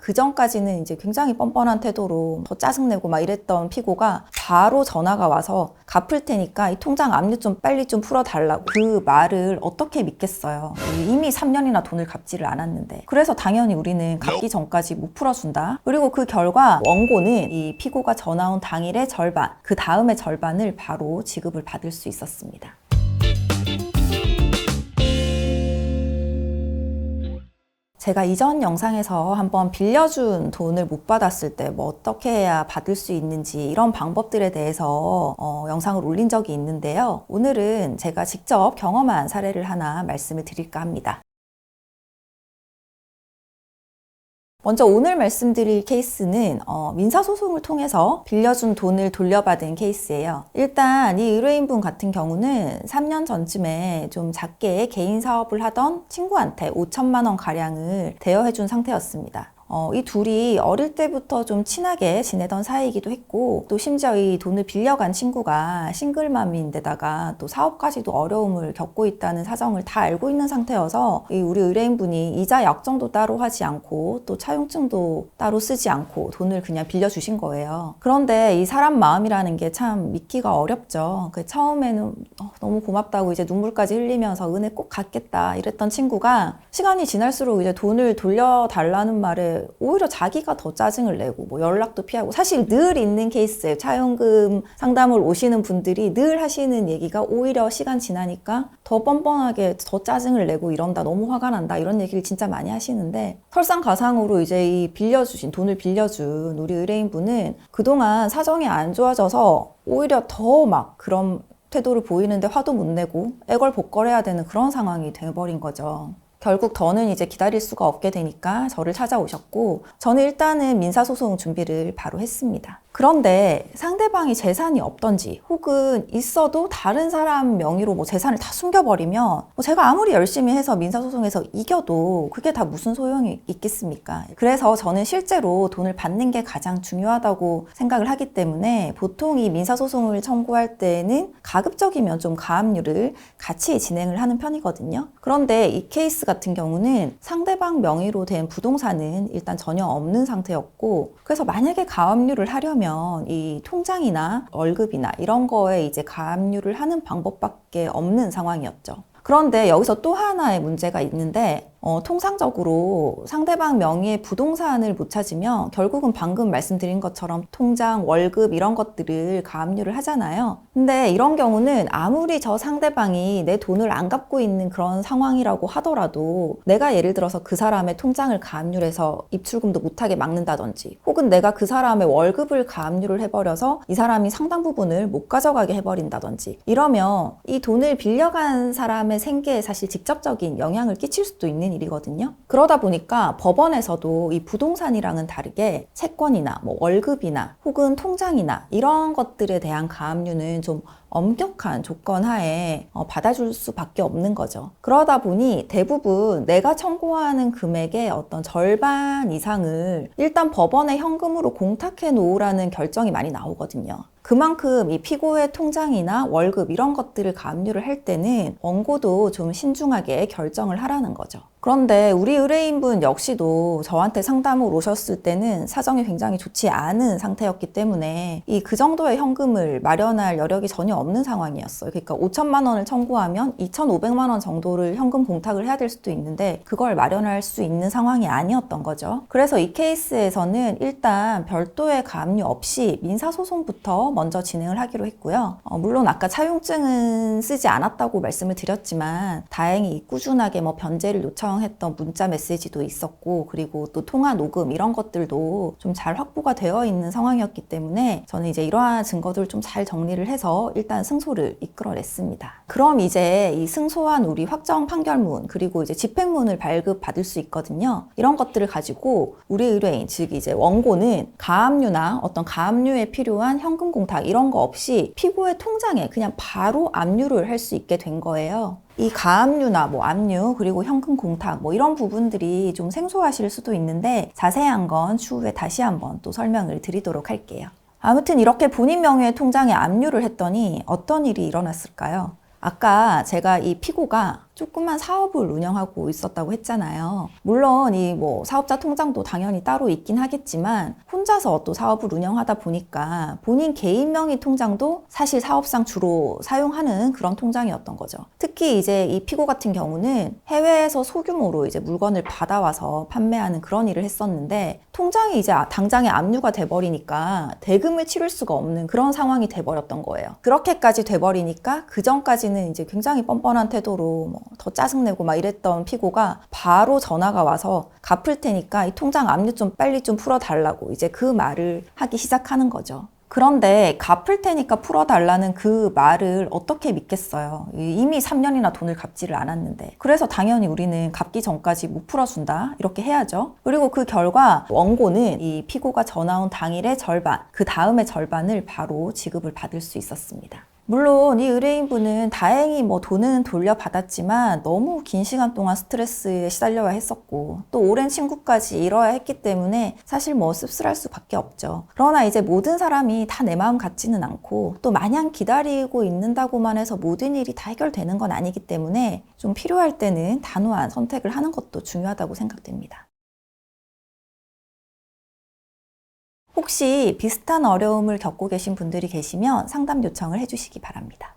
그 전까지는 이제 굉장히 뻔뻔한 태도로 더 짜증내고 막 이랬던 피고가 바로 전화가 와서 갚을 테니까 이 통장 압류 좀 빨리 좀 풀어달라고. 그 말을 어떻게 믿겠어요. 이미 3년이나 돈을 갚지를 않았는데. 그래서 당연히 우리는 갚기 전까지 못 풀어준다. 그리고 그 결과 원고는 이 피고가 전화 온 당일의 절반, 그 다음의 절반을 바로 지급을 받을 수 있었습니다. 제가 이전 영상에서 한번 빌려준 돈을 못 받았을 때 뭐 어떻게 해야 받을 수 있는지 이런 방법들에 대해서 영상을 올린 적이 있는데요. 오늘은 제가 직접 경험한 사례를 하나 말씀을 드릴까 합니다. 먼저 오늘 말씀드릴 케이스는 민사소송을 통해서 빌려준 돈을 돌려받은 케이스예요. 일단 이 의뢰인분 같은 경우는 3년 전쯤에 좀 작게 개인 사업을 하던 친구한테 5천만 원 가량을 대여해준 상태였습니다. 이 둘이 어릴 때부터 좀 친하게 지내던 사이이기도 했고, 또 심지어 이 돈을 빌려간 친구가 싱글맘인데다가 또 사업까지도 어려움을 겪고 있다는 사정을 다 알고 있는 상태여서 우리 의뢰인분이 이자 약정도 따로 하지 않고 또 차용증도 따로 쓰지 않고 돈을 그냥 빌려주신 거예요. 그런데 이 사람 마음이라는 게 참 믿기가 어렵죠. 처음에는 너무 고맙다고 이제 눈물까지 흘리면서 은혜 꼭 갚겠다 이랬던 친구가 시간이 지날수록 이제 돈을 돌려달라는 말에 오히려 자기가 더 짜증을 내고 뭐 연락도 피하고, 사실 늘 있는 케이스예요. 차용금 상담을 오시는 분들이 늘 하시는 얘기가 오히려 시간 지나니까 더 뻔뻔하게 더 짜증을 내고 이런다, 너무 화가 난다, 이런 얘기를 진짜 많이 하시는데, 설상가상으로 이제 이 돈을 빌려준 우리 의뢰인분은 그동안 사정이 안 좋아져서 오히려 더 막 그런 태도를 보이는데 화도 못 내고 애걸복걸해야 되는 그런 상황이 돼버린 거죠. 결국 더는 이제 기다릴 수가 없게 되니까 저를 찾아오셨고, 저는 일단은 민사소송 준비를 바로 했습니다. 그런데 상대방이 재산이 없던지 혹은 있어도 다른 사람 명의로 뭐 재산을 다 숨겨버리면 뭐 제가 아무리 열심히 해서 민사소송에서 이겨도 그게 다 무슨 소용이 있겠습니까? 그래서 저는 실제로 돈을 받는 게 가장 중요하다고 생각을 하기 때문에 보통 이 민사소송을 청구할 때는 가급적이면 좀 가압류를 같이 진행을 하는 편이거든요. 그런데 이 케이스 같은 경우는 상대방 명의로 된 부동산은 일단 전혀 없는 상태였고, 그래서 만약에 가압류를 하려면 이 통장이나 월급이나 이런 거에 이제 가압류를 하는 방법밖에 없는 상황이었죠. 그런데 여기서 또 하나의 문제가 있는데, 통상적으로 상대방 명의의 부동산을 못 찾으면 결국은 방금 말씀드린 것처럼 통장, 월급 이런 것들을 가압류를 하잖아요. 근데 이런 경우는 아무리 저 상대방이 내 돈을 안 갚고 있는 그런 상황이라고 하더라도 내가 예를 들어서 그 사람의 통장을 가압류를 해서 입출금도 못하게 막는다든지, 혹은 내가 그 사람의 월급을 가압류를 해버려서 이 사람이 상당 부분을 못 가져가게 해버린다든지, 이러면 이 돈을 빌려간 사람의 생계에 사실 직접적인 영향을 끼칠 수도 있는 일이거든요. 그러다 보니까 법원에서도 이 부동산이랑은 다르게 채권이나 뭐 월급이나 혹은 통장이나 이런 것들에 대한 가압류는 좀 엄격한 조건 하에 받아줄 수밖에 없는 거죠. 그러다 보니 대부분 내가 청구하는 금액의 어떤 절반 이상을 일단 법원에 현금으로 공탁해 놓으라는 결정이 많이 나오거든요. 그만큼 이 피고의 통장이나 월급 이런 것들을 가압류를 할 때는 원고도 좀 신중하게 결정을 하라는 거죠. 그런데 우리 의뢰인분 역시도 저한테 상담을 오셨을 때는 사정이 굉장히 좋지 않은 상태였기 때문에 그 정도의 현금을 마련할 여력이 전혀 없는 상황이었어요. 그러니까 5천만 원을 청구하면 2,500만 원 정도를 현금 공탁을 해야 될 수도 있는데 그걸 마련할 수 있는 상황이 아니었던 거죠. 그래서 이 케이스에서는 일단 별도의 가압류 없이 민사소송부터 먼저 진행을 하기로 했고요. 물론 아까 차용증은 쓰지 않았다고 말씀을 드렸지만 다행히 꾸준하게 뭐 변제를 요청했던 문자 메시지도 있었고, 그리고 또 통화 녹음 이런 것들도 좀 잘 확보가 되어 있는 상황이었기 때문에 저는 이제 이러한 증거들을 좀 잘 정리를 해서 일단 승소를 이끌어냈습니다. 그럼 이제 이 승소한 우리 확정 판결문 그리고 이제 집행문을 발급받을 수 있거든요. 이런 것들을 가지고 우리 의뢰인, 즉 이제 원고는 가압류나 어떤 가압류에 필요한 현금 공탁 이런 거 없이 피고의 통장에 그냥 바로 압류를 할 수 있게 된 거예요. 이 가압류나 뭐 압류 그리고 현금 공탁 뭐 이런 부분들이 좀 생소하실 수도 있는데 자세한 건 추후에 다시 한번 또 설명을 드리도록 할게요. 아무튼 이렇게 본인 명의의 통장에 압류를 했더니 어떤 일이 일어났을까요? 아까 제가 이 피고가 조그만 사업을 운영하고 있었다고 했잖아요. 물론 이 사업자 통장도 당연히 따로 있긴 하겠지만 혼자서 또 사업을 운영하다 보니까 본인 개인 명의 통장도 사실 사업상 주로 사용하는 그런 통장이었던 거죠. 특히 이제 이 피고 같은 경우는 해외에서 소규모로 이제 물건을 받아와서 판매하는 그런 일을 했었는데 통장이 이제 당장에 압류가 돼버리니까 대금을 치를 수가 없는 그런 상황이 돼버렸던 거예요. 그렇게까지 돼버리니까 그 전까지는 이제 굉장히 뻔뻔한 태도로 더 짜증내고 막 이랬던 피고가 바로 전화가 와서 갚을 테니까 이 통장 압류 좀 빨리 좀 풀어달라고 이제 그 말을 하기 시작하는 거죠. 그런데 갚을 테니까 풀어달라는 그 말을 어떻게 믿겠어요? 이미 3년이나 돈을 갚지를 않았는데. 그래서 당연히 우리는 갚기 전까지 못 풀어준다 이렇게 해야죠. 그리고 그 결과 원고는 이 피고가 전화 온 당일의 절반, 그 다음의 절반을 바로 지급을 받을 수 있었습니다. 물론 이 의뢰인분은 다행히 돈은 돌려받았지만 너무 긴 시간 동안 스트레스에 시달려야 했었고 또 오랜 친구까지 잃어야 했기 때문에 사실 씁쓸할 수밖에 없죠. 그러나 이제 모든 사람이 다 내 마음 같지는 않고 또 마냥 기다리고 있는다고만 해서 모든 일이 다 해결되는 건 아니기 때문에 좀 필요할 때는 단호한 선택을 하는 것도 중요하다고 생각됩니다. 혹시 비슷한 어려움을 겪고 계신 분들이 계시면 상담 요청을 해주시기 바랍니다.